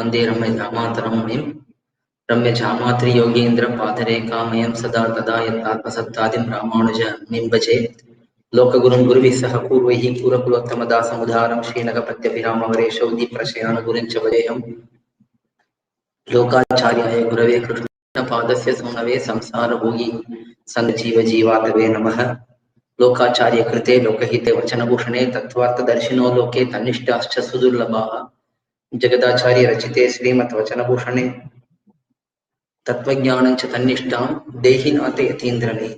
वंदे रम्यधामातरं रम्यजामात्रि योगेन्द्र पादरेखामयं सदा तदा यत्तात्मसत्तादिं रामानुज निम्बजे लोकगुरुं गुरुभिः सह पूर्वैः पूरकुलोत्तमदासमुदारं श्रीनगपत्यभिरामवरेशौ दीप्रशयानुगुरुं च वरेहं लोकाचार्याय गुरवे कृष्णपादस्य सूनवे संसारभूयि सन्जीवजीवातवे नमः। लोकाचार्य कृते लोकहिते वचनभूषणे तत्त्वार्थदर्शिनो लोके तन्निष्ठाश्च सुदुर्लभाः। जगदाचार्य रचिते श्रीमद्वचनभूषणे तत्त्वज्ञानं च तन्निष्ठां देहि नाते यतीन्द्रमे।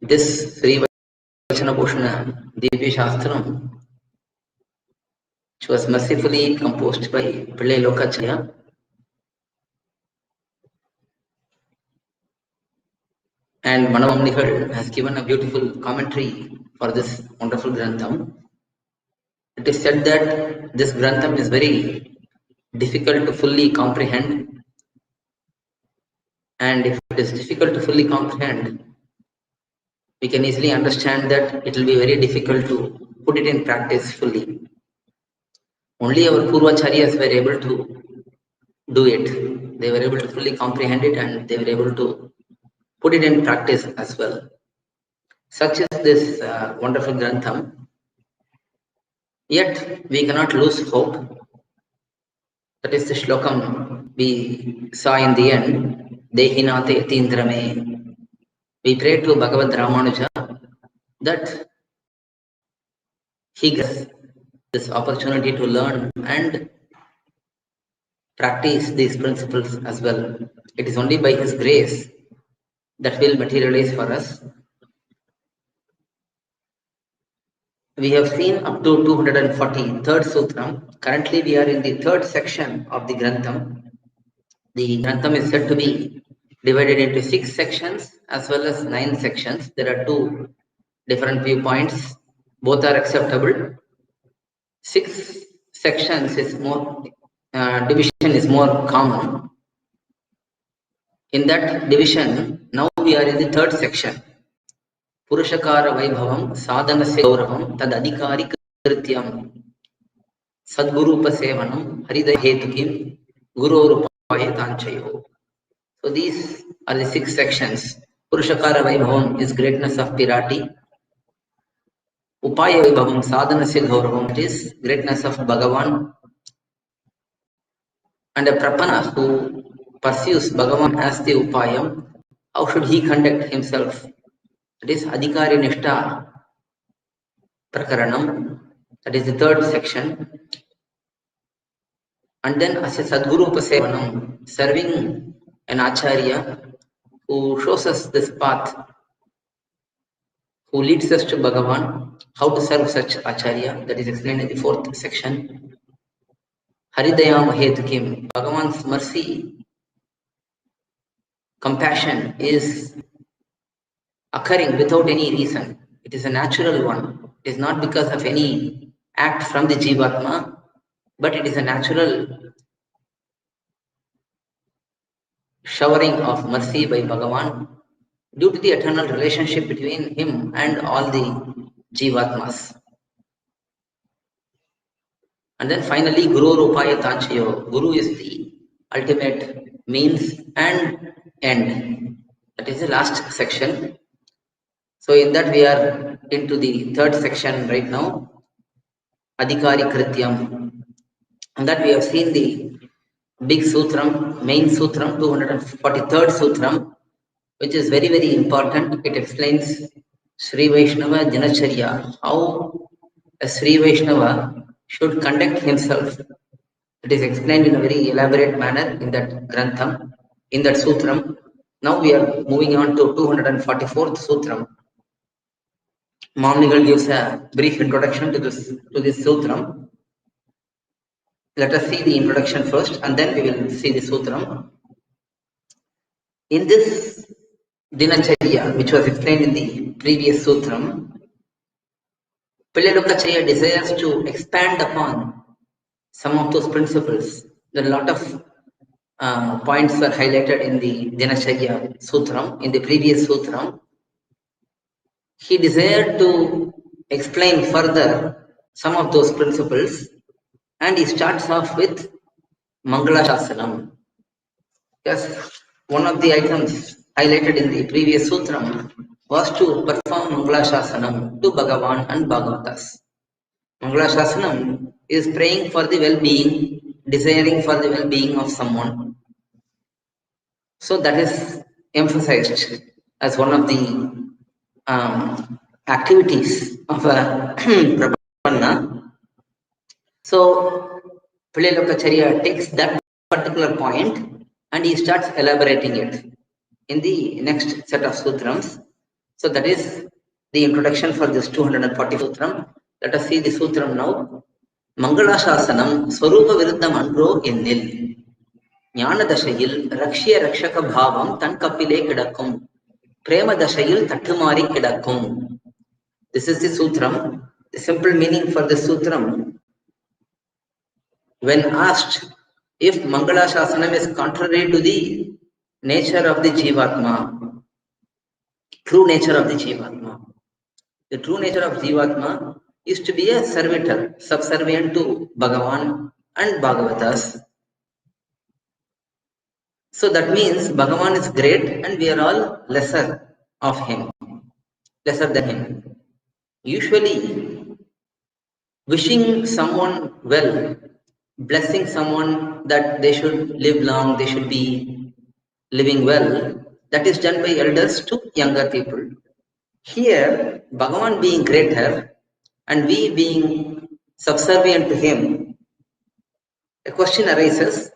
This SrIvachana Divya Shastram, which was mercifully composed by piLLai Lokacharya, and mARik has given a beautiful commentary for this wonderful Grantham. It is said that this Grantham is very difficult to fully comprehend, and if it is difficult to fully comprehend, we can easily understand that it will be very difficult to put it in practice fully. Only our Purvacharyas were able to do it. They were able to fully comprehend it and they were able to put it in practice as well. Such is this wonderful Grantham. Yet we cannot lose hope. That is the shlokam we saw in the end. Dehinate yatindrame. We pray to Bhagavan Ramanuja that he gets this opportunity to learn and practice these principles as well. It is only by his grace that will materialize for us. We have seen up to 243rd Sutram. Currently we are in the third section of the Grantham. The Grantham is said to be divided into 6 sections as well as 9 sections. There are 2 different viewpoints. Both are acceptable. 6 sections is more, division is more common. In that division, now we are in the third section. Purushakara Vaibhavam Sadhanasya Gauravam Tadadhikari Krityam SrIvachana Sevanam Haridaya Hetukim Gururupaya Tanchayo. So these are the 6 sections. Purushakara Vaibhavam is greatness of Pirati. Upaya Vaibhavam Sadhanasya Gauravam, it is greatness of bhagavAn. And a prapana who pursues bhagavAn as the upayam, how should he conduct himself? That is Adhikari Nishta Prakaranam. That is the third section. And then Asya Sadguru Upasevanam, serving an Acharya who shows us this path, who leads us to bhagavAn, how to serve such Acharya. That is explained in the 4th section. Haridayam Hetukim, bhagavAn's mercy, compassion is occurring without any reason. It is a natural one. It is not because of any act from the Jivatma, but it is a natural showering of mercy by bhagavAn due to the eternal relationship between him and all the Jivatmas. And then finally, Gururupaya Tanchayo. Guru is the ultimate means and end. That is the last section. So in that we are into the third section right now, Adhikari Krityam. And that we have seen the big Sutram, main Sutram, 243rd Sutram, which is very, very important. It explains Sri Vaishnava Dinacharya, how a Sri Vaishnava should conduct himself. It is explained in a very elaborate manner in that Grantham, in that Sutram. Now we are moving on to 244th Sutram. mARik gives a brief introduction to this Sutram. Let us see the introduction first and then we will see the Sutram. In this Dinacharya, which was explained in the previous Sutram, piLLai Lokacharya desires to expand upon some of those principles. There are a lot of points are highlighted in the Dinacharya Sutram, in the previous Sutram. He desired to explain further some of those principles, and he starts off with mangaLASAsanam. Yes, one of the items highlighted in the previous sutram was to perform mangaLASAsanam to bhAvan and bhagavatas. mangaLASAsanam is praying for the well-being, desiring for the well-being of someone. So that is emphasized as one of the activities of a prapanna. So piLLai takes that particular point and he starts elaborating it in the next set of sutrams. So that is the introduction for this 240 sutram. Let us see the sutram now. mangaLASAsanam svarUpa virudhdhamanRO ennil. gyAna dhaSaiyil rakshya rakshaka bhAvam than kappilE kidakkum. prEma dhaSaiyil thattu mARik kidakkum. This is the sutram. The simple meaning for the sutram. When asked if mangaLASAsanam is contrary to the nature of the jivatma, true nature of the jivatma. The true nature of jivatma is to be a servitor, subservient to bhagavAn and bhagavatas. So that means bhagavAn is great and we are all lesser of him, lesser than him. Usually, wishing someone well, blessing someone that they should live long, they should be living well, that is done by elders to younger people. Here, bhagavAn being greater and we being subservient to him, a question arises,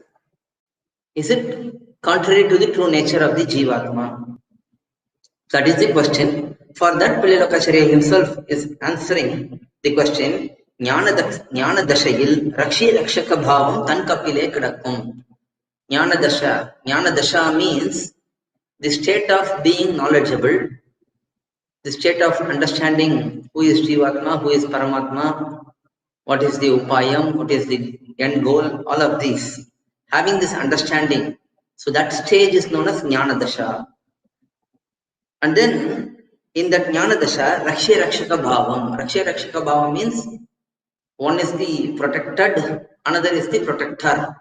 is it contrary to the true nature of the jivatma? That is the question. For that, piLLai himself is answering the question, gyAna dhaSaiyil rakshya rakshaka bhAvam than kappilE kidakkum. gyAna dasha means the state of being knowledgeable, the state of understanding who is jivatma, who is paramatma, what is the upayam, what is the end goal, all of these. Having this understanding, so that stage is known as gyAna dasha. And then in that gyAna dasha, rakshya rakshaka bhAvam. Rakshya rakshaka bhAvam means one is the protected, another is the protector.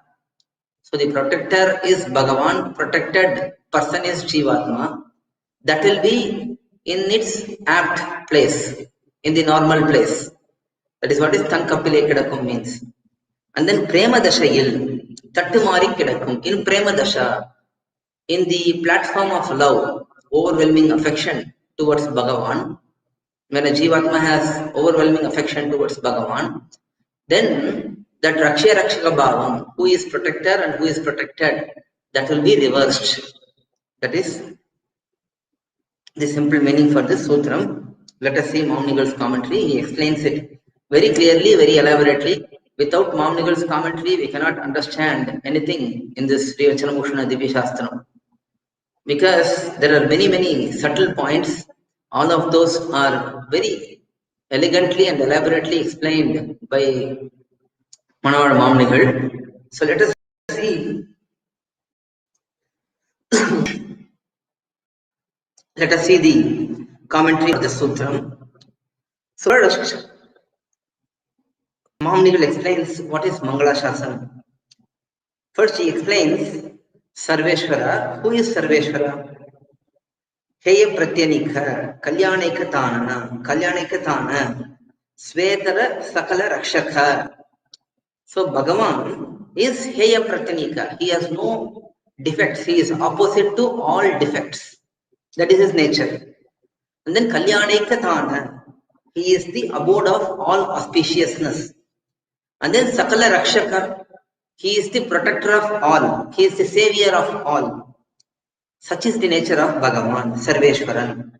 So the protector is bhagavAn, protected person is jivatma. That will be in its apt place, in the normal place. That is what is than kappilE kidakkum means. And then prEma dhaSaiyil, thattu mARik kidakkum. In prEma dasha, in the platform of love, overwhelming affection towards bhagavAn, when a jivatma has overwhelming affection towards bhagavAn, then that rakshya rakshaka bhavam, who is protector and who is protected, that will be reversed. That is the simple meaning for this sutram. Let us see mAMnigal's commentary. He explains it very clearly, very elaborately. Without mAMnigal's commentary, we cannot understand anything in this SrIvachana Bhushan Divya Shastram. Because there are many, many subtle points. All of those are very elegantly and elaborately explained by Manavada mAMnigal. So let us see. Let us see the commentary of the sutram. So first, mAMnigal explains what is mangaLASAsanam. First, he explains Sarveshwara. Who is Sarveshwara? Heya pratyanika, kalyanika thana, svetara sakala rakshaka. So bhagavAn is Heya pratyanika. He has no defects. He is opposite to all defects. That is his nature. And then kalyanika thana. He is the abode of all auspiciousness. And then sakala rakshaka. He is the protector of all. He is the savior of all. Such is the nature of bhagavAn, Sarveshwaran.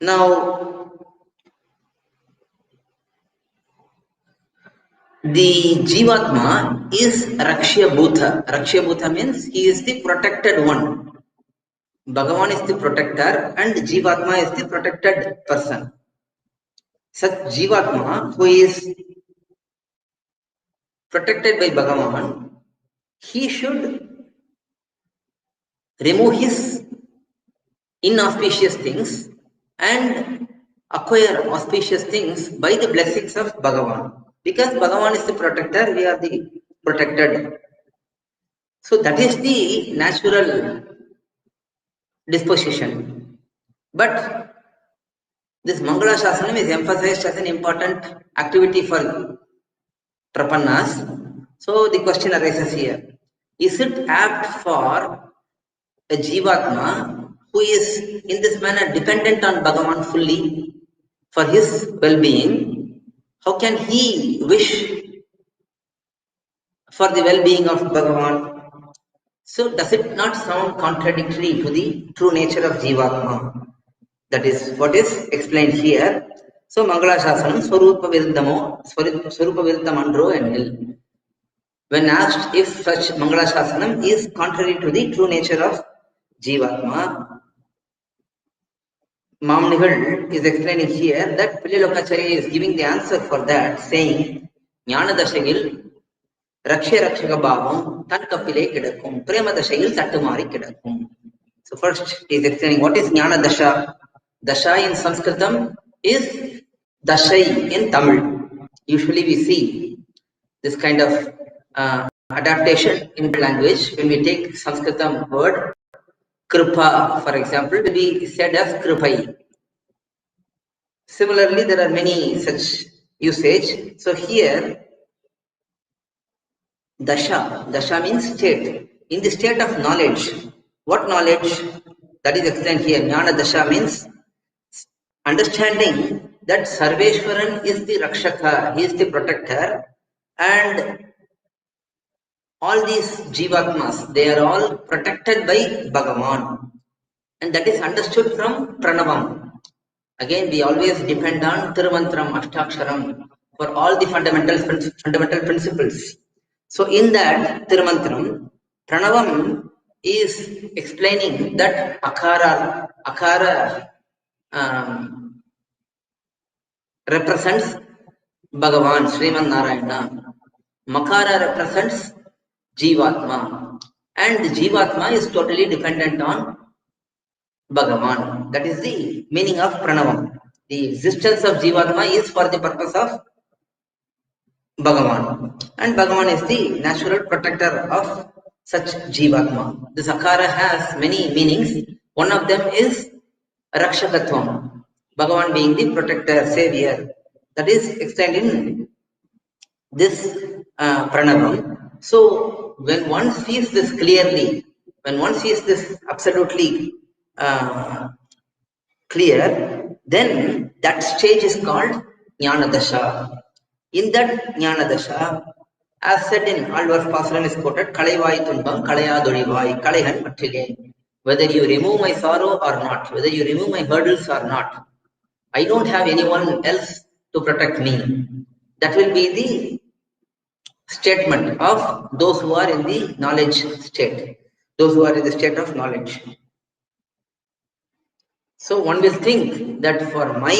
Now, the jivatma is rakshya bhutha. Rakshya bhutha means he is the protected one. bhagavAn is the protector and jivatma is the protected person. Such jivatma who is protected by bhagavAn, he should remove his inauspicious things and acquire auspicious things by the blessings of bhAvan. Because bhAvan is the protector, we are the protected. So that is the natural disposition. But this mangaLASAsanam is emphasized as an important activity for Prapannas. So the question arises here. Is it apt for a Jivatma who is in this manner dependent on bhAvan fully for his well-being? How can he wish for the well-being of bhAvan? So does it not sound contradictory to the true nature of Jivatma? That is what is explained here. So mangaLASAsanam svarUpaththai ennil. When asked if such mangaLASAsanam is contrary to the true nature of Jivatma, Mamnigal is explaining here that piLLai is giving the answer for that, saying gyAna dhaSaiyil rakshya rakshaka bhAvam kappilE kidakkum prEma dhaSaiyil thattu mARik kidakkum. So first he is explaining what is gyAna dasha. Dasha in Sanskritam is dhaSaiyil in Tamil. Usually we see this kind of adaptation in language when we take Sanskritam word kripa, for example, will be said as kripai. Similarly, there are many such usage. So here, dasha means state. In the state of knowledge, what knowledge? That is explained here. Gyana dasha means understanding that Sarveshwaran is the rakshaka, he is the protector, and all these jivatmas, they are all protected by bhAvan, and that is understood from pranavam. Again, we always depend on Tirumantram, Ashtaksharam for all the fundamental principles. So in that Tirumantram, pranavam is explaining that akara represents bhAvan, Sriman Narayana. Makara represents Jivatma, and the Jivatma is totally dependent on bhAvan. That is the meaning of pranavam. The existence of Jivatma is for the purpose of bhAvan, and bhAvan is the natural protector of such Jivatma. This akara has many meanings. One of them is rakshakatvam, bhAvan being the protector, savior. That is explained in this pranavam. So when one sees this clearly, when one sees this absolutely clear, then that stage is called gyAna dasha. In that gyAna dasha, as said in Alvar's Pasaran is quoted, Kalaivai Tumbam, Kalayadolivai, Kalaihan Matrile. Whether you remove my sorrow or not, whether you remove my hurdles or not, I don't have anyone else to protect me. That will be the statement of those who are in the knowledge state, those who are in the state of knowledge. So one will think that for my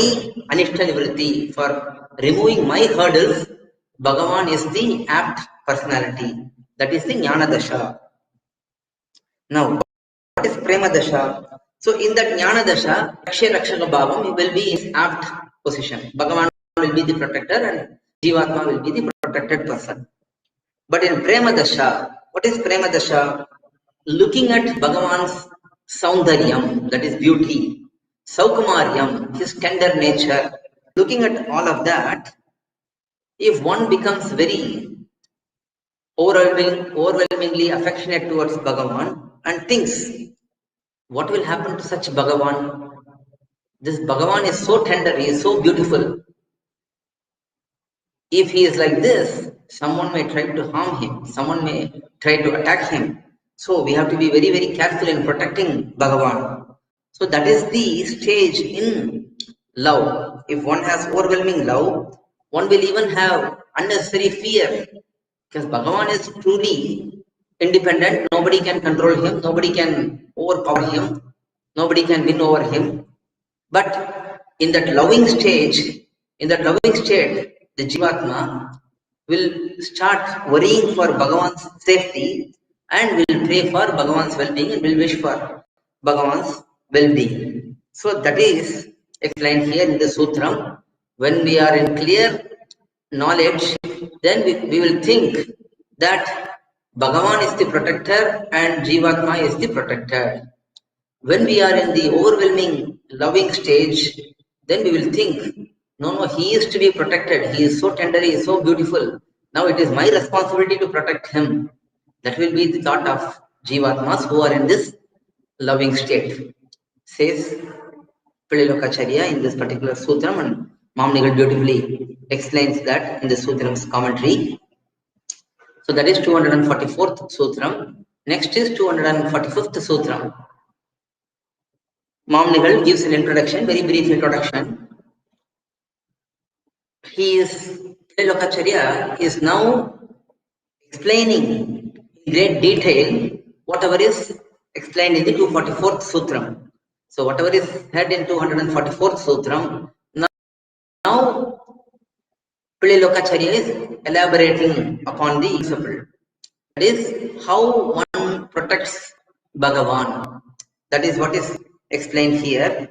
anishta nivritti, for removing my hurdles, bhAvan is the apt personality. That is the gyAna dasha. Now, what is prEma dasha? So in that gyAna dasha, rakshya rakshaka bhAvam, he will be in apt position. bhAvan will be the protector and Jivatma will be the protected person. But in prEma dasha, what is prEma dasha? Looking at bhAvan's saundaryam, that is beauty, saukumAryam, his tender nature, looking at all of that, if one becomes very overwhelmingly affectionate towards bhAvan and thinks, what will happen to such bhAvan? This bhAvan is so tender, he is so beautiful. If he is like this, someone may try to harm him, someone may try to attack him. So we have to be very, very careful in protecting bhAvan. So that is the stage in love. If one has overwhelming love, one will even have unnecessary fear, because bhAvan is truly independent. Nobody can control him, nobody can overpower him, nobody can win over him. But in that loving stage, in that loving state, the Jivatma will start worrying for bhAvan's safety and will pray for bhAvan's well-being and will wish for bhAvan's well-being. So that is explained here in the Sutram. When we are in clear knowledge, then we will think that bhAvan is the protector and Jivatma is the protector. When we are in the overwhelming loving stage, then we will think, no, he is to be protected. He is so tender, he is so beautiful. Now it is my responsibility to protect him. That will be the thought of Jivatmas who are in this loving state. Says piLLai in this particular Sutram, and Mamnigal beautifully explains that in the Sutram's commentary. So that is 244th Sutram. Next is 245th Sutram. Mamnigal gives an introduction, very brief introduction. piLLai is now explaining in great detail whatever is explained in the 244th Sutram. So whatever is said in 244th Sutram, now piLLai is elaborating upon the principle. That is how one protects bhagavAn. That is what is explained here.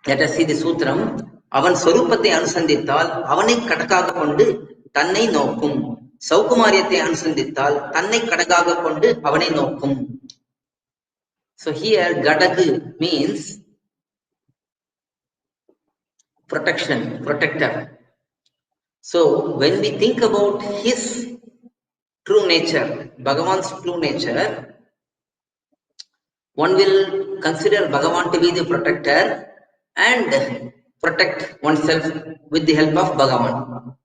Let us see the Sutram. Avan svarUpaththai anusandhiththAl, avanaik kadagAgak thannai nOkkum. saukumAryaththai anusandhiththAl, thannai kadagAgak avanai nOkkum. So here Gadag means protection, protector. So when we think about his true nature, bhagavan's true nature, one will consider bhagavan to be the protector and protect oneself with the help of bhagavan.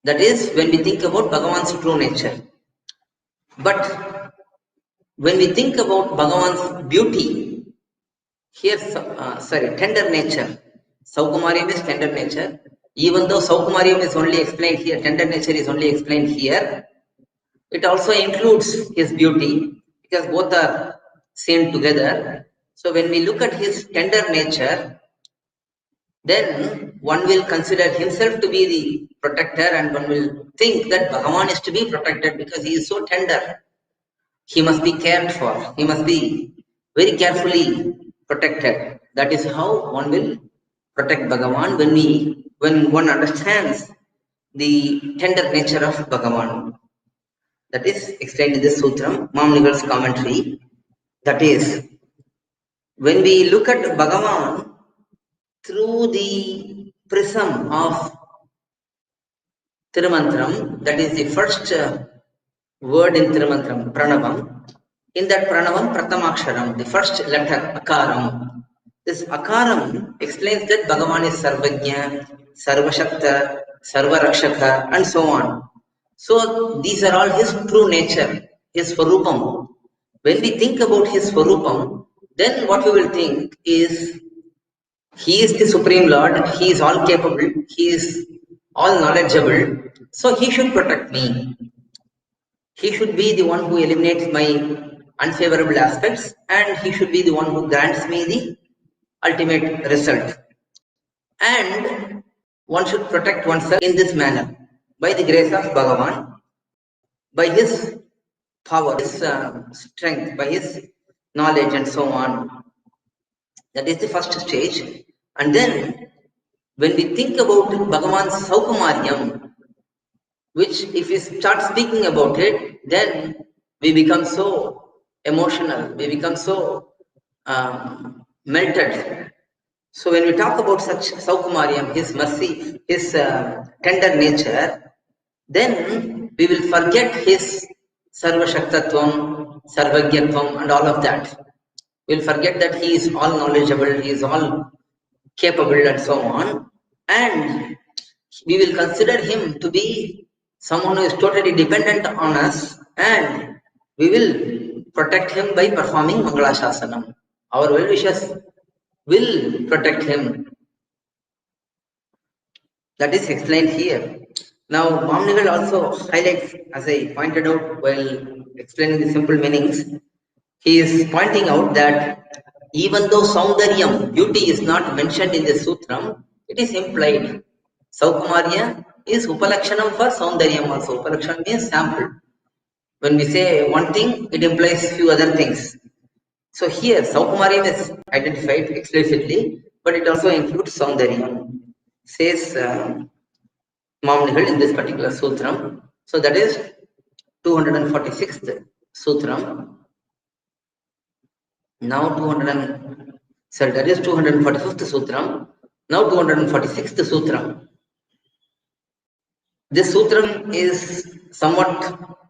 That is when we think about bhagavan's true nature. But when we think about bhagavan's beauty, here, tender nature. Saukumaryam is tender nature. Even though Saukumaryam is only explained here, tender nature is only explained here, it also includes his beauty because both are seen together. So when we look at his tender nature, then one will consider himself to be the protector and one will think that bhagavan is to be protected because he is so tender. He must be cared for. He must be very carefully protected. That is how one will protect bhagavan when one understands the tender nature of bhagavan. That is explained in this Sutram, Mamnigal's commentary. That is, when we look at bhagavan through the prism of Tirumantram, that is the first word in Tirumantram, Pranavam. In that Pranavam, Pratamaksharam, the first letter, Akaram. This Akaram explains that bhagavan is Sarvajna, Sarvashakta, Sarvarakshaka, and so on. So these are all his true nature, his svarUpam. When we think about his svarUpam, then what we will think is he is the Supreme Lord, he is all capable, he is all knowledgeable, so he should protect me. He should be the one who eliminates my unfavorable aspects and he should be the one who grants me the ultimate result. And one should protect oneself in this manner by the grace of bhagavan, by his power, his strength, by his knowledge and so on. That is the first stage. And then when we think about bhagavan's saukumAryam, which if we start speaking about it, then we become so emotional, we become so melted. So when we talk about such saukumAryam, his mercy, his tender nature, then we will forget his sarvashaktatvam, sarvajnatvam and all of that. We will forget that he is all knowledgeable, he is all capable and so on. And we will consider him to be someone who is totally dependent on us and we will protect him by performing mangaLASAsanam. Our well-wishers will protect him. That is explained here. Now, Mamnigal also highlights, as I pointed out while explaining the simple meanings, he is pointing out that even though Saundaryam, beauty, is not mentioned in the Sutram, it is implied. Saukumarya is Upalakshanam for Saundaryam also. Upalakshanam means sample. When we say one thing, it implies few other things. So here saukumAryaththai is identified explicitly, but it also includes Saundaryam, says Mamnigal in this particular sutram. So that is 246th sutram. Now that is 245th sutram. Now 246th sutram. This sutram is somewhat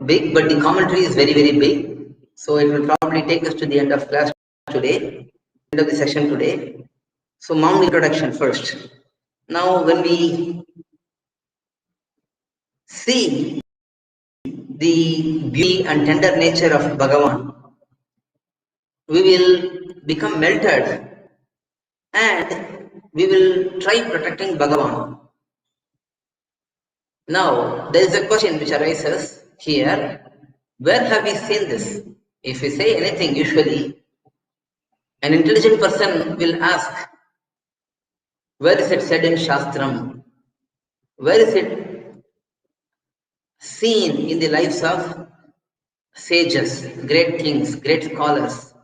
big, but the commentary is very, very big. So it will probably take us to the end of class today, end of the session today. So Maun introduction first. Now when we see the beauty and tender nature of bhAvaN, we will become melted and we will try protecting bhAvaN. Now, there is a question which arises here. Where have we seen this? If we say anything, usually an intelligent person will ask, where is it said in Shastram? Where is it seen in the lives of sages, great kings, great scholars?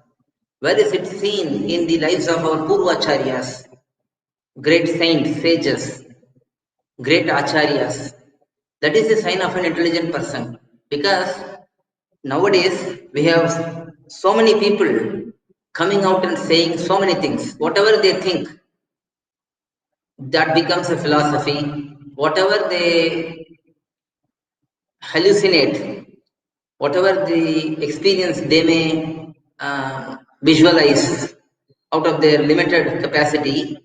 Where is it seen in the lives of our Purvacharyas, great saints, sages, great acharyas? That is the sign of an intelligent person, because nowadays we have so many people coming out and saying so many things. Whatever they think, that becomes a philosophy. Whatever they hallucinate, whatever the experience they may visualize out of their limited capacity,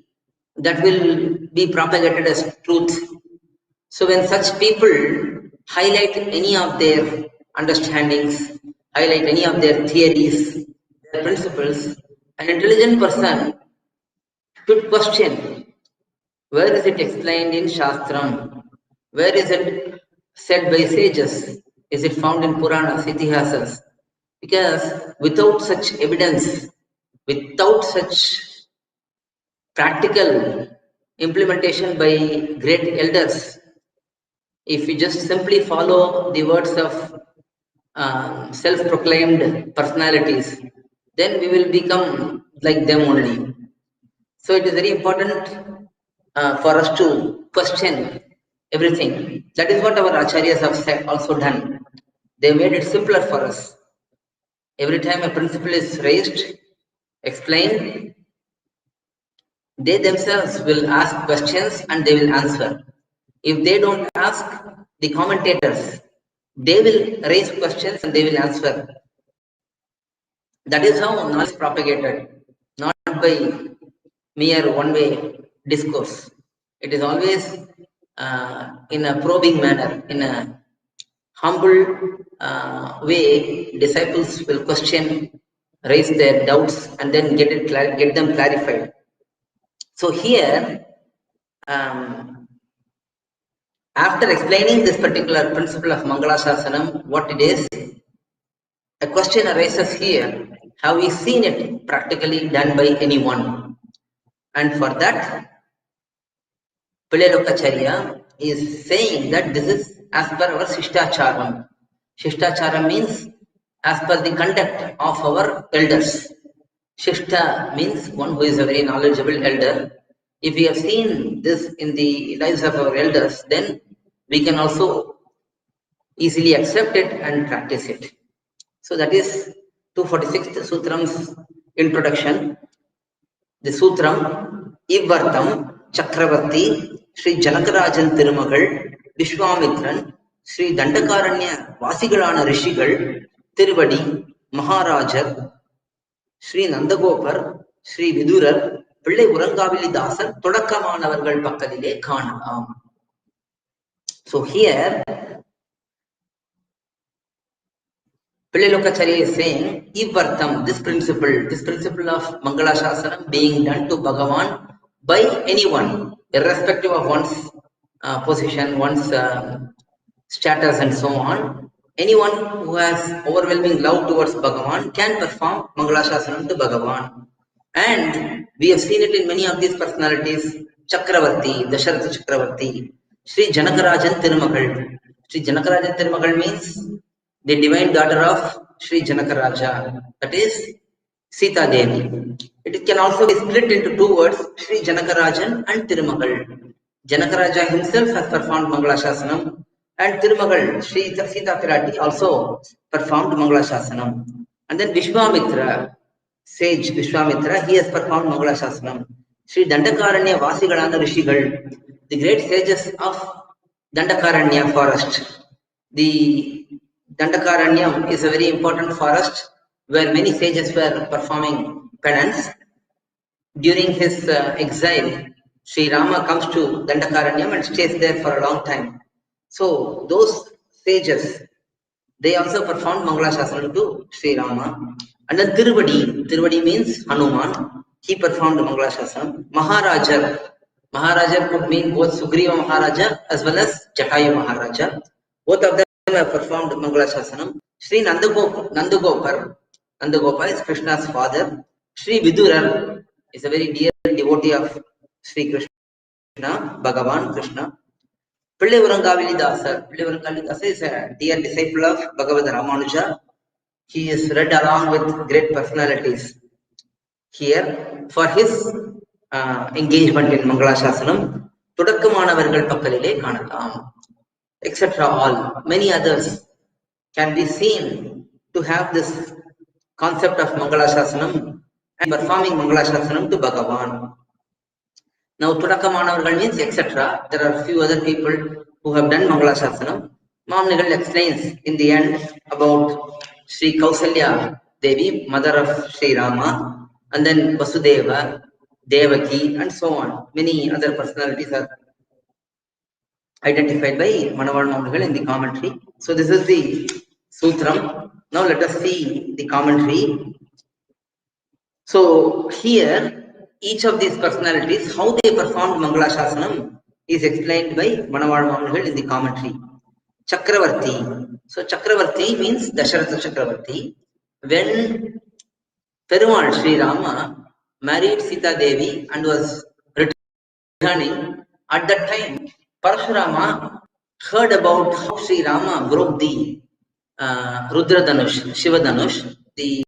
that will be propagated as truth. So when such people highlight any of their understandings, highlight any of their theories, their principles, an intelligent person should question, where is it explained in Shastram? Where is it said by sages? Is it found in Puranas, Itihasas? Because without such evidence, without such practical implementation by great elders, if we just simply follow the words of self-proclaimed personalities, then we will become like them only. So it is very important for us to question everything. That is what our acharyas have also done. They made it simpler for us. Every time a principle is raised, explained, they themselves will ask questions and they will answer. If they don't ask, the commentators, they will raise questions and they will answer. That is how knowledge is propagated, not by mere one-way discourse. It is always in a probing manner, in a humble way. Disciples will question, raise their doubts, and then get them clarified. So here, after explaining this particular principle of mangaLASAsanam, what it is, a question arises here: have we seen it practically done by anyone? And for that, piLLai is saying that this is as per our Shishtacharam. Shishtacharam means as per the conduct of our elders. Shishta means one who is a very knowledgeable elder. If we have seen this in the lives of our elders, then we can also easily accept it and practice it. So that is 246th Sutram's introduction. The Sutram, ivvarththam, Chakravarti, Sri Janakarajan Thirumagal, Vishwamitran, Sri Dandakaranya Vasigalana Rishigal, Tiruvadi, Maharajar, Sri Nandagopar, Sri Vidurar, Pillai Urangavili Dasar, Todakkamanavargal Pakkadile Kanaam. So here, piLLai is saying, ivvarththam, this principle of mangaLASAsanam being done to bhagavAn by anyone, irrespective of one's position, one's status and so on. Anyone who has overwhelming love towards bhagavAn can perform mangaLASAsanam to bhagavAn. And we have seen it in many of these personalities: Chakravarti, Dasharatha Chakravarti, Sri Janakarajan Thirumagal. Sri Janakarajan Thirumagal means the divine daughter of Sri Janakaraja, that is Sita Devi. It can also be split into two words, Sri Janakarajan and Tirumagal. Janakaraja himself has performed mangaLASAsanam, and Tirumagal, Sri Sita Pirati, also performed mangaLASAsanam. And then Vishwamitra, sage Vishwamitra, he has performed mangaLASAsanam. Sri Dandakaranya Vasigalana Rishigal, the great sages of Dandakaranya forest. The Dandakaranyam is a very important forest where many sages were performing penance. During his exile, Sri Rama comes to Dandakaranyam and stays there for a long time. So those sages, they also performed mangaLASAsanam to Sri Rama. And then Tiruvadi means Hanuman. He performed mangaLASAsanam. Maharaja could mean both Sugriva Maharaja as well as Jatayu Maharaja. Both of them have performed mangaLASAsanam. Sri Nandagopal is Krishna's father. Sri Vidurar is a very dear devotee of Sri Krishna, bhagaVAN Krishna. piLLai is a dear disciple of Bhagavad Ramanuja. He is read along with great personalities here for his engagement in mangaLASAsanam. Kidakkum kappilE kaanalam, etc. All many others can be seen to have this concept of mangaLASAsanam and performing mangaLASAsanam to bhagavaN. Now, Tudakkamanavargal means etc. There are a few other people who have done mangaLASAsanam. mARik explains in the end about Sri Kausalya Devi, mother of Sri Rama, and then Vasudeva, Devaki, and so on. Many other personalities are identified by mARik in the commentary. So this is the sutram. Now let us see the commentary. So here, each of these personalities, how they performed mangaLASAsanam is explained by mARik in the commentary. Chakravarti. So Chakravarti means Dasharatha Chakravarti. When Perumal Sri Rama married Sita Devi and was returning, at that time Parashurama heard about how Sri Rama broke the Rudra Dhanush, Shiva Dhanush, the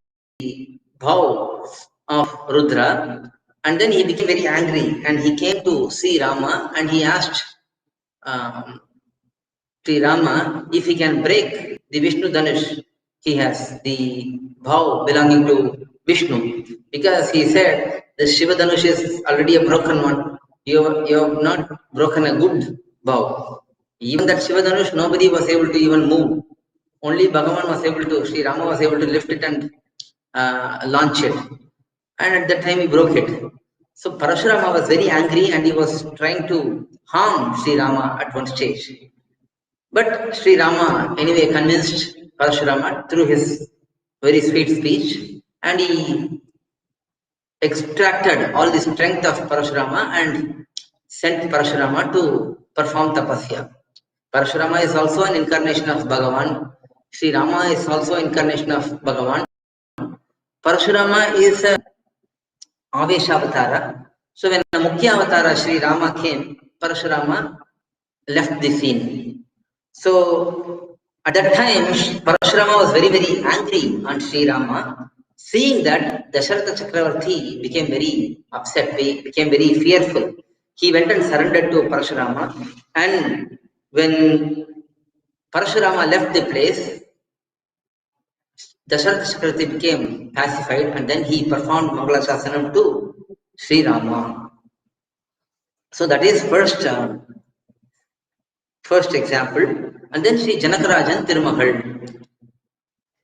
vow of Rudra, and then he became very angry and he came to see Rama and he asked Sri Rama if he can break the Vishnu Dhanush. He has the vow belonging to Vishnu, because he said the Shiva Dhanush is already a broken one. You have not broken a good vow. Even that Shiva Dhanush, nobody was able to even move. Only bhagaVAN was able to, Sri Rama was able to lift it and launch it. And at that time he broke it. So Parashurama was very angry and he was trying to harm Sri Rama at one stage. But Sri Rama anyway convinced Parashurama through his very sweet speech, and he extracted all the strength of Parashurama and sent Parashurama to perform tapasya. Parashurama is also an incarnation of bhagaVAN. Sri Rama is also an incarnation of bhagaVAN. Parashurama is a Avesha Avatara. So when the Mukhya Avatara Sri Rama came, Parashurama left the scene. So at that time, Parashurama was very, very angry on Sri Rama. Seeing that, Dasharatha Chakravarti became very upset, became very fearful. He went and surrendered to Parashurama. And when Parashurama left the place, Dasharatha Chakravarti became pacified, and then he performed mangaLASAsanam to Sri Rama. So that is first example. And then Sri Janakarajan Tirumagal.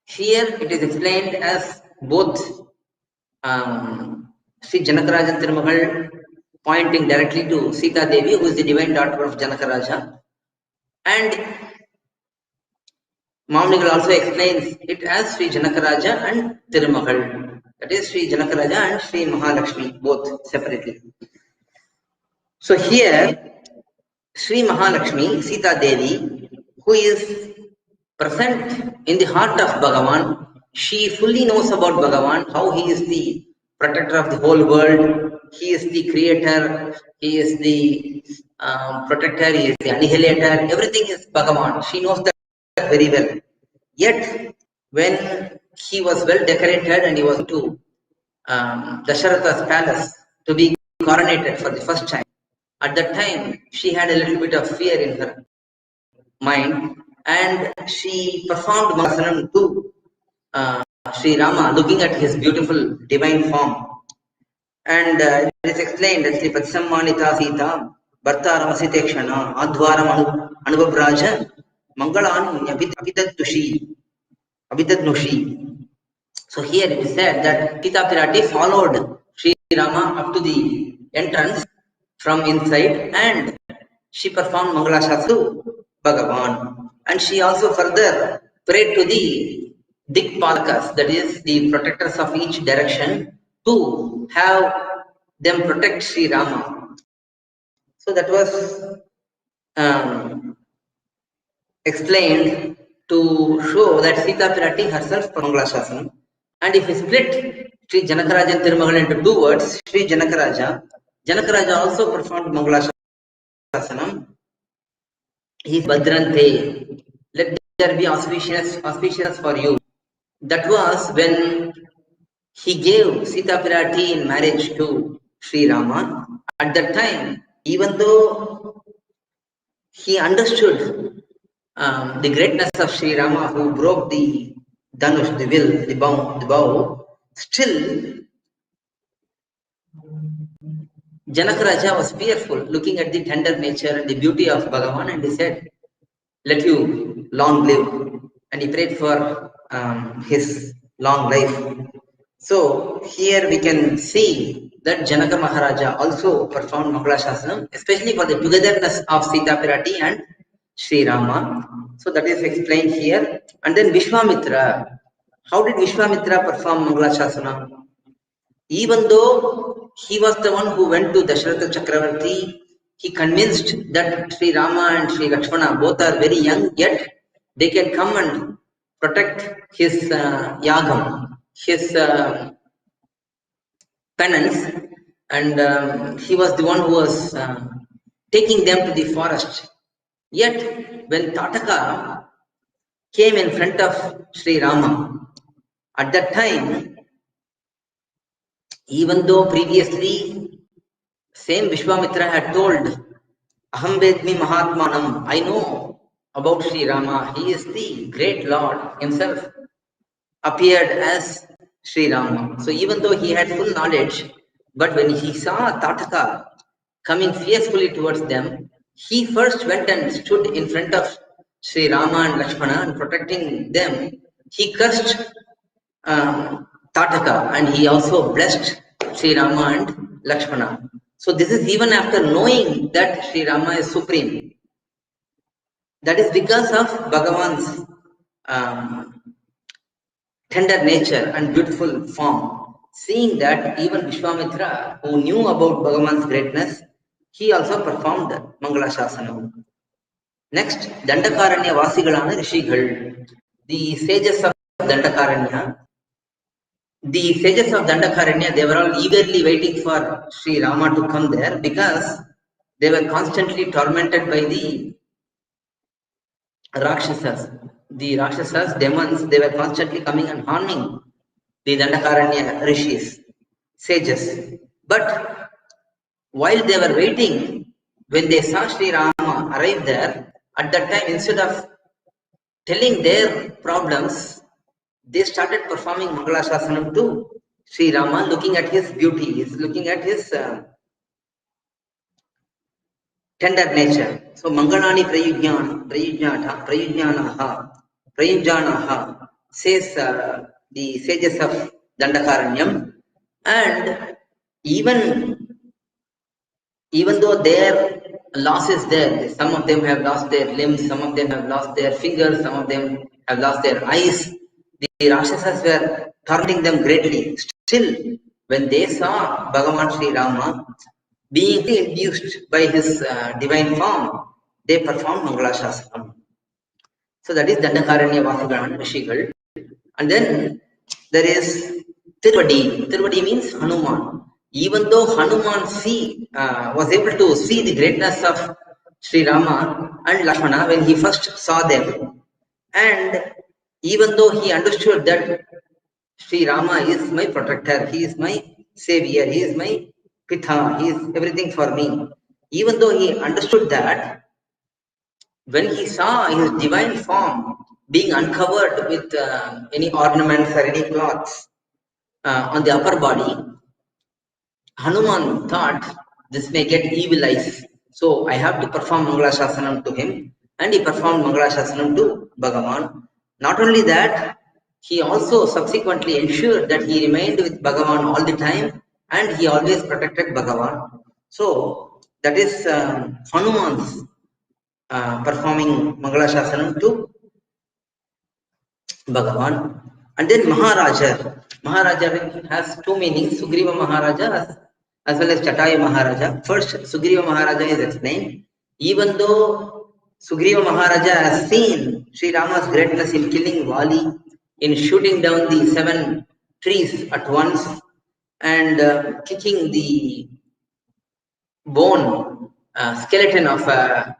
Here it is explained as both Sri Janakarajan Tirumagal pointing directly to Sita Devi, who is the divine daughter of Janakaraja. And mARik also explains it as Sri Janakaraja and Tirumagal. That is Sri Janakaraja and Sri Mahalakshmi, both separately. So here, Sri Mahalakshmi, Sita Devi, who is present in the heart of bhagaVAN, she fully knows about bhagaVAN, how he is the protector of the whole world, he is the creator, he is the protector, he is the annihilator, everything is bhagaVAN. She knows that very well. Yet, when he was well decorated and he was to Dasharatha's palace to be coronated for the first time. At that time, she had a little bit of fear in her mind, and she performed mangaLASAsanam to Sri Rama, looking at his beautiful divine form. And it is explained that Patsammanita Sita, Bhartaram Advaram Anubabraja, Mangalan Abhidadnushi. So here it is said that Sita Pirati followed Sri Rama up to the entrance from inside, and she performed mangaLASAsanam to bhagavAn. And she also further prayed to the Dikpalakas, that is the protectors of each direction, to have them protect Sri Rama. So that was explained to show that Sita Pirati herself performed mangaLASAsanam. And if we split Sri Janakaraja Thirumagal into two words, Sri Janakaraja also performed mangaLASAsanam. He is Bhadranthe. Let there be auspicious for you. That was when he gave Sita Pirati in marriage to Sri Rama. At that time, even though he understood the greatness of Sri Rama, who broke the dhanush, the will, the bow, still Janakaraja was fearful, looking at the tender nature and the beauty of bhagavAn, and he said, "Let you long live." And he prayed for his long life. So here we can see that Janaka Maharaja also performed mangaLASAsanam, especially for the togetherness of Sita Pirati and Sri Rama. So that is explained here. And then Vishwamitra. How did Vishwamitra perform mangaLASAsanam? Even though he was the one who went to Dasharatha Chakravarti, he convinced that Sri Rama and Sri Lakshmana both are very young, yet they can come and protect his yagam, his penance, and he was the one who was taking them to the forest. Yet when Tataka came in front of Sri Rama, at that time, even though previously same Vishwamitra had told, Aham Vedmi Mahatmanam, I know about Sri Rama, he is the great Lord himself, appeared as Sri Rama. So even though he had full knowledge, but when he saw Tataka coming fiercely towards them, he first went and stood in front of Sri Rama and Lakshmana and protecting them. He cursed Tataka, and he also blessed Sri Rama and Lakshmana. So this is even after knowing that Sri Rama is supreme. That is because of bhagavAn's tender nature and beautiful form. Seeing that, even Vishwamitra, who knew about bhagavAn's greatness, he also performed mangaLASAsanam. Next, Dandakaranya Vasigalana Rishigal, the sages of Dandakaranya. The sages of Dandakaranya, they were all eagerly waiting for Sri Rama to come there because they were constantly tormented by the rakshasas. The rakshasas, demons, they were constantly coming and harming the Dandakaranya rishis, sages. But while they were waiting, when they saw Sri Rama arrive there, at that time, instead of telling their problems, they started performing mangaLASAsanam to Sri Rama, looking at his beauty, looking at his tender nature. So Mangalani Prayujnanaha says the sages of Dandakaranyam, and even though their loss is there, some of them have lost their limbs, some of them have lost their fingers, some of them have lost their eyes. The Rakshasas were tormenting them greatly. Still, when they saw bhagavAn Sri Rama being induced by his divine form, they performed mangaLASAsanam. So that is Dandakaranya Vasigalan Rishigal. And then there is Tiruvadi. Tiruvadi means Hanuman. Even though Hanuman was able to see the greatness of Sri Rama and Lakshmana when he first saw them, and even though he understood that Sri Rama is my protector, he is my savior, he is my Pitha, he is everything for me. Even though he understood that, when he saw his divine form being uncovered with any ornaments or any cloths on the upper body, Hanuman thought this may get evil eyes. So I have to perform mangaLASAsanam to him, and he performed mangaLASAsanam to bhAvam. Not only that, he also subsequently ensured that he remained with bhAvam all the time, and he always protected bhAvam. So that is Hanuman's performing mangaLASAsanam to bhAvam. And then Maharaja. Maharaja has two meanings. Sugriva Maharaja as well as Jatayu Maharaja. First, Sugriva Maharaja is explained. Even though Sugriva Maharaja has seen Sri Rama's greatness in killing Vali, in shooting down the 7 trees at once, and kicking the bone skeleton of a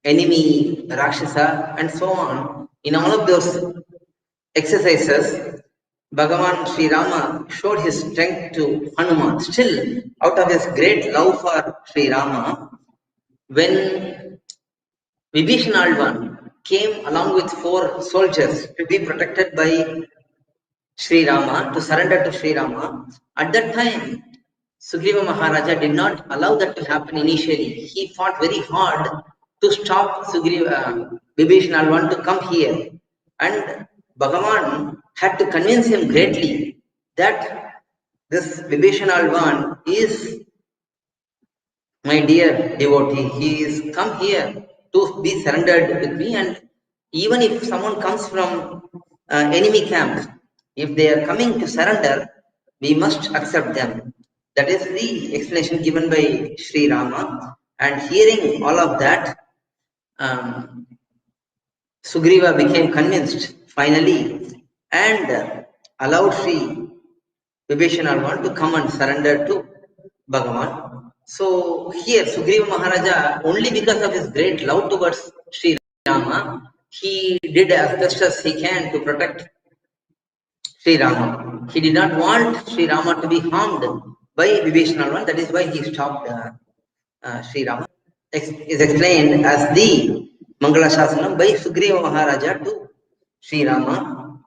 enemy rakshasa, and so on. In all of those exercises, bhAvan Sri Rama showed his strength to Hanuman. Still, out of his great love for Sri Rama, when Vibhishanalvan came along with 4 soldiers to be protected by Sri Rama, to surrender to Sri Rama, at that time, Sugriva Maharaja did not allow that to happen initially. He fought very hard to stop Vibhishanalvan to come here. And bhAvan had to convince him greatly that this Vibhishanalvan is my dear devotee. He is come here to be surrendered with me, and even if someone comes from enemy camp, if they are coming to surrender, we must accept them. That is the explanation given by Sri Rama. And hearing all of that, Sugriva became convinced finally and allowed Sri Vibhishanalvan to come and surrender to bhAvan. So here Sugriva Maharaja, only because of his great love towards Sri Rama, he did as best as he can to protect Sri Rama. He did not want Sri Rama to be harmed by Vibhishanalvan. That is why he stopped Sri Rama. Is explained as the mangaLASAsanam by Sugriva Maharaja to Sri Rama.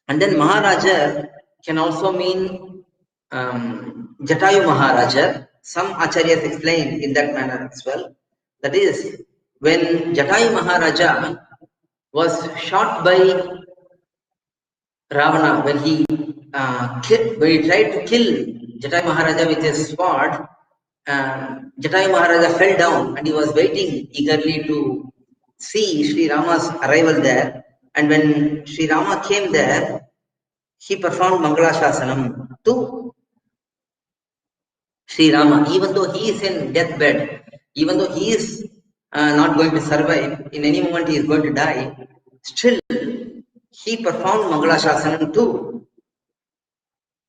And then Maharaja can also mean Jatayu Maharaja. Some acharyas explain in that manner as well. That is, when Jatayu Maharaja was shot by Ravana, when he tried to kill Jatayu Maharaja with his sword, Jatayu Maharaja fell down and he was waiting eagerly to see Sri Rama's arrival there. And when Sri Rama came there, he performed mangaLASAsanam to Sri Rama, even though he is in deathbed, even though he is not going to survive, in any moment he is going to die, still he performed mangaLASAsanam to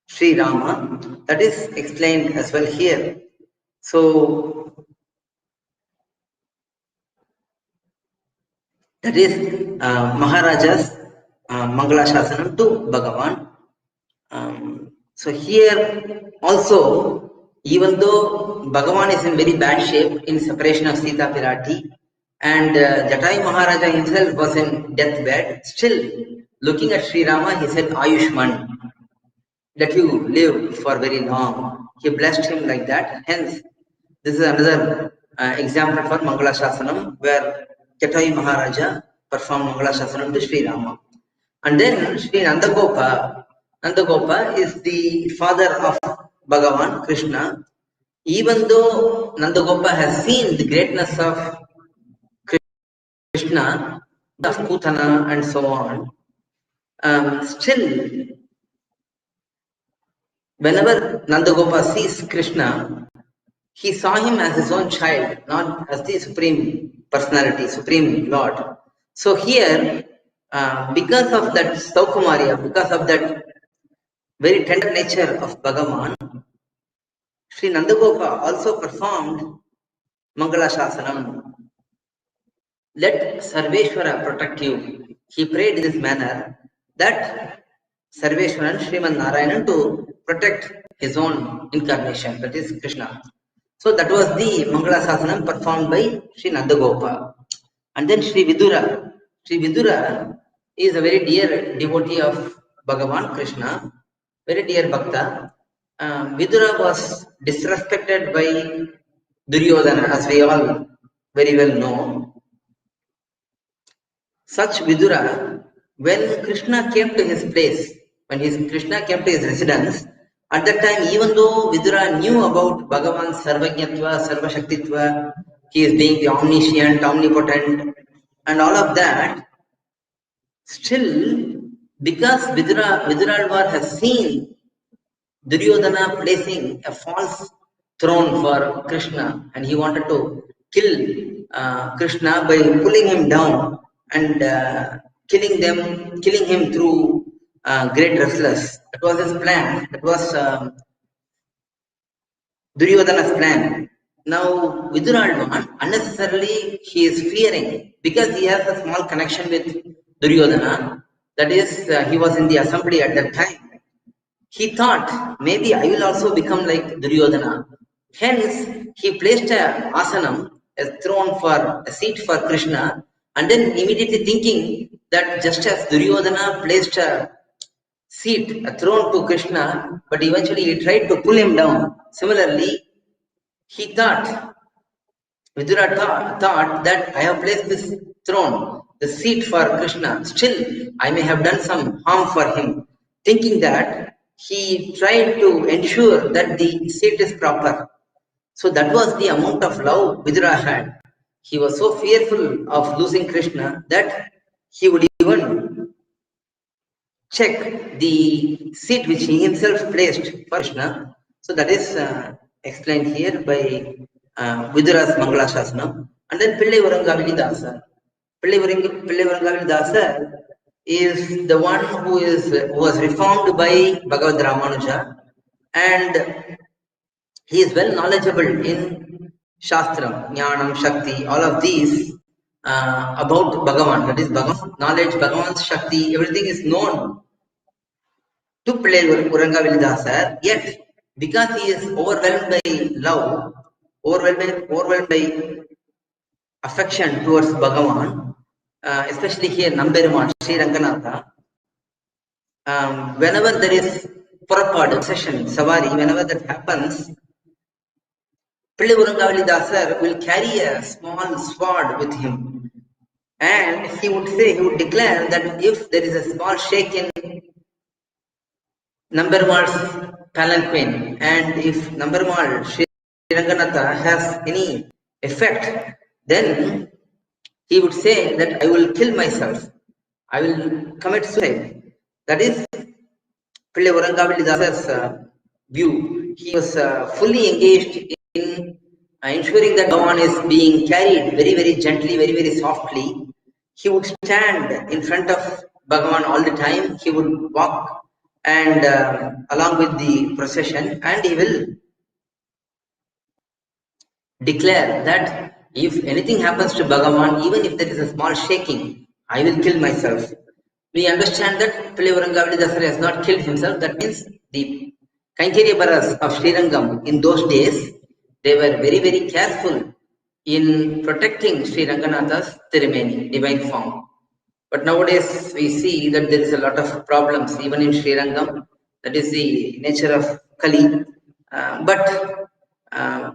Sri Rama. That is explained as well here. So that is Maharaja's mangaLASAsanam to bhAvan. So here also, even though bhAvan is in very bad shape in separation of Sita Pirati, and Jatayu Maharaja himself was in deathbed, still looking at Sri Rama, he said, Ayushman, that you live for very long. He blessed him like that. Hence, this is another example for mangaLASAsanam, where Jatayu Maharaja performed mangaLASAsanam to Sri Rama. And then Sri Nandagopa. Nandagopa is the father of bhAvan, Krishna. Even though Nandagopa has seen the greatness of Krishna, of Putana and so on, still, whenever Nandagopa sees Krishna, he saw him as his own child, not as the Supreme Personality, Supreme Lord. So here, because of that saukumArya, because of that very tender nature of bhAvan, Sri Nandagopa also performed mangaLASAsanam. Let Sarveshwara protect you. He prayed in this manner that Sarveshwaran Sriman Narayanan to protect his own incarnation, that is Krishna. So that was the mangaLASAsanam performed by Sri Nandagopa. And then Sri Vidura. Sri Vidura is a very dear devotee of bhAGavAn Krishna, very dear Bhakta. Vidura was disrespected by Duryodhana, as we all very well know. Such Vidura, when Krishna came to his place, Krishna came to his residence, at that time, even though Vidura knew about bhAGavAn's Sarvajñatva, Sarvashaktitva, he is being the omniscient, omnipotent, and all of that, still, because Viduralvar has seen Duryodhana placing a false throne for Krishna, and he wanted to kill Krishna by pulling him down and killing him through great wrestlers. That was his plan. That was Duryodhana's plan. Now, Viduralvan, unnecessarily, he is fearing because he has a small connection with Duryodhana. That is, he was in the assembly at that time. He thought, maybe I will also become like Duryodhana. Hence, he placed a asanam, a throne for a seat for Krishna, and then immediately thinking that just as Duryodhana placed a seat, a throne to Krishna, but eventually he tried to pull him down. Similarly, he thought, Vidura thought that I have placed this throne, the seat for Krishna. Still, I may have done some harm for him. Thinking that, he tried to ensure that the seat is proper. So that was the amount of love Vidura had. He was so fearful of losing Krishna that he would even check the seat which he himself placed for Krishna. So that is explained here by Vidura's mangaLASAsanam. And then piLLai Varangavili Dasa. piLLai Varangavili Dasa is the one who was reformed by Bhagavad Ramanuja, and he is well knowledgeable in Shastram, Jnanam, Shakti, all of these about bhAGavAn. That is bhAGavAn's knowledge, bhAGavAn's Shakti, everything is known to piLLai Varangavili Dasa. Yet, because he is overwhelmed by love, overwhelmed by affection towards bhAGavAn, especially here Namberuman, Sri Ranganatha, whenever there is purapadu, session, savari, whenever that happens, piLLai Varangavili Dasa will carry a small sword with him, and he would declare that if there is a small shake in Namberumal's palanquin, and if Namberumal Sri Ranganatha has any effect, then he would say that I will kill myself, I will commit suicide. That is piLLai Varangavili Dasa's view. He was fully engaged in ensuring that bhAGavAn is being carried very, very gently, very, very softly. He would stand in front of bhAGavAn all the time. He would walk and along with the procession, and he will declare that if anything happens to bhAGavAn, even if there is a small shaking, I will kill myself. We understand that piLLai Varangavili Dasa has not killed himself. That means the Kainkaryabaras of Srirangam in those days, they were very, very careful in protecting Sri Ranganatha's Tirumeni, divine form. But nowadays we see that there is a lot of problems even in Srirangam. That is the nature of Kali. But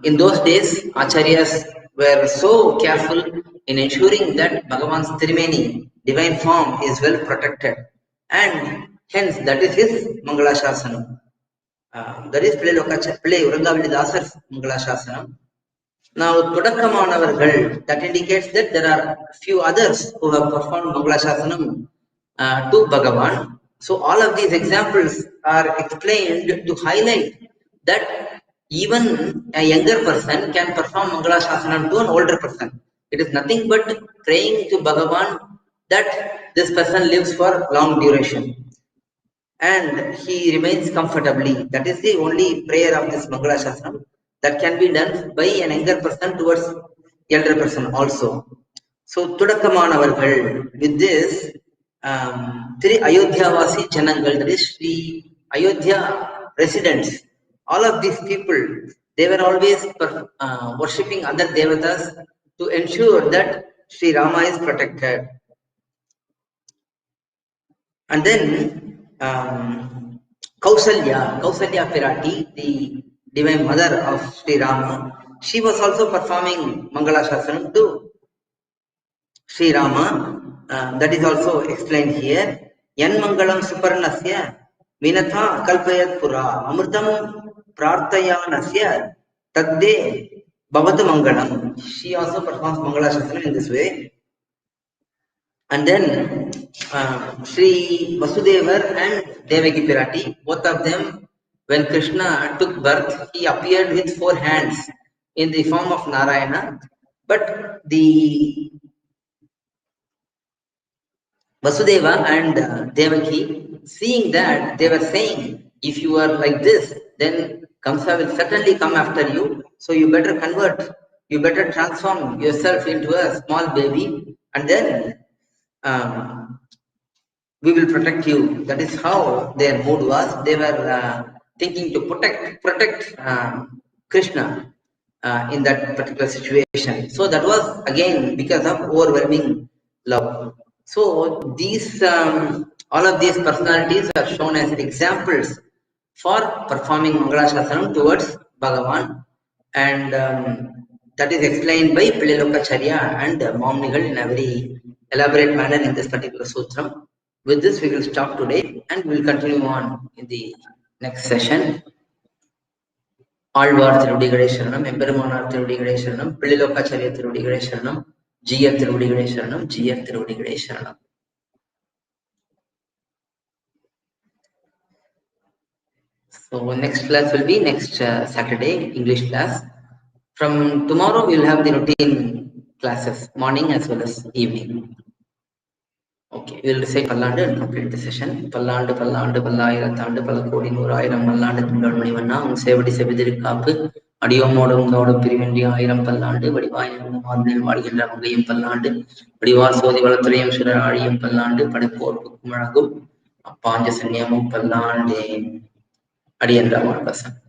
in those days, Acharyas were so careful in ensuring that bhAGavAn's Tirumeni, divine form, is well protected, and hence that is his mangaLASAsanam. That is piLLai Varangavili Dasa's mangaLASAsanam. Now, Todakkamanavaragal, that indicates that there are few others who have performed mangaLASAsanam to bhAGavAn. So, all of these examples are explained to highlight that even a younger person can perform mangaLASAsanam to an older person. It is nothing but praying to bhAGavAn that this person lives for long duration and he remains comfortably. That is the only prayer of this mangaLASAsanam that can be done by an younger person towards elder person also. So, Todakkamanavaragal, with this, three Ayodhyavasi Janangal, that is the Ayodhya residents, all of these people, they were always worshipping other devatas to ensure that Sri Rama is protected. And then Kausalya Pirati, the divine mother of Sri Rama, she was also performing mangaLASAsanam to Sri Rama. That is also explained here. Yan mangalam suparnasya minatha kalpayat pura amritam prarthayanasya tadde bhavatu mangalam. She also performs mangaLASAsanam in this way. And then Sri Vasudevar and Devaki Pirati, both of them, when Krishna took birth, he appeared with 4 hands in the form of Narayana. But the Vasudeva and Devaki, seeing that, they were saying, if you are like this, then Kamsa will certainly come after you. So you better convert, you better transform yourself into a small baby, and then we will protect you. That is how their mood was. They were thinking to protect Krishna in that particular situation. So that was again because of overwhelming love. So these all of these personalities are shown as examples for performing mangaLASAsanam towards bhAvam, and that is explained by piLLai and Maumnigal in a very elaborate manner in this particular sutram. With this, we will stop today and we will continue on in the next session. Alvar Thirudigade Sharanam, Embermanar Thirudigade Sharanam, piLLai Thirudigade Sharanam, GR Thirudigade Sharanam, GR Thirudigade Sharanam. So next class will be next Saturday, English class. From tomorrow, we will have the routine classes, morning as well as evening. Okay, we will recite Pallandu and complete the session. Pallandu, Pallaayirathandu, Palakodi, Nooraayiram, Mallandu, Thundalmanivanna, Sevadi Sevidirikappu, Adiyomodum, Thodu Pirivendi, Aayiram Pallandu, Vadivayam, Marnil, Vadiyendra, Magayam Pallandu, Vadivar Sodi Valathrayam, Surarariyam Pallandu, Padapor Kummaragum, Panja Sanyamum Pallandu, Adiyendra Markasan.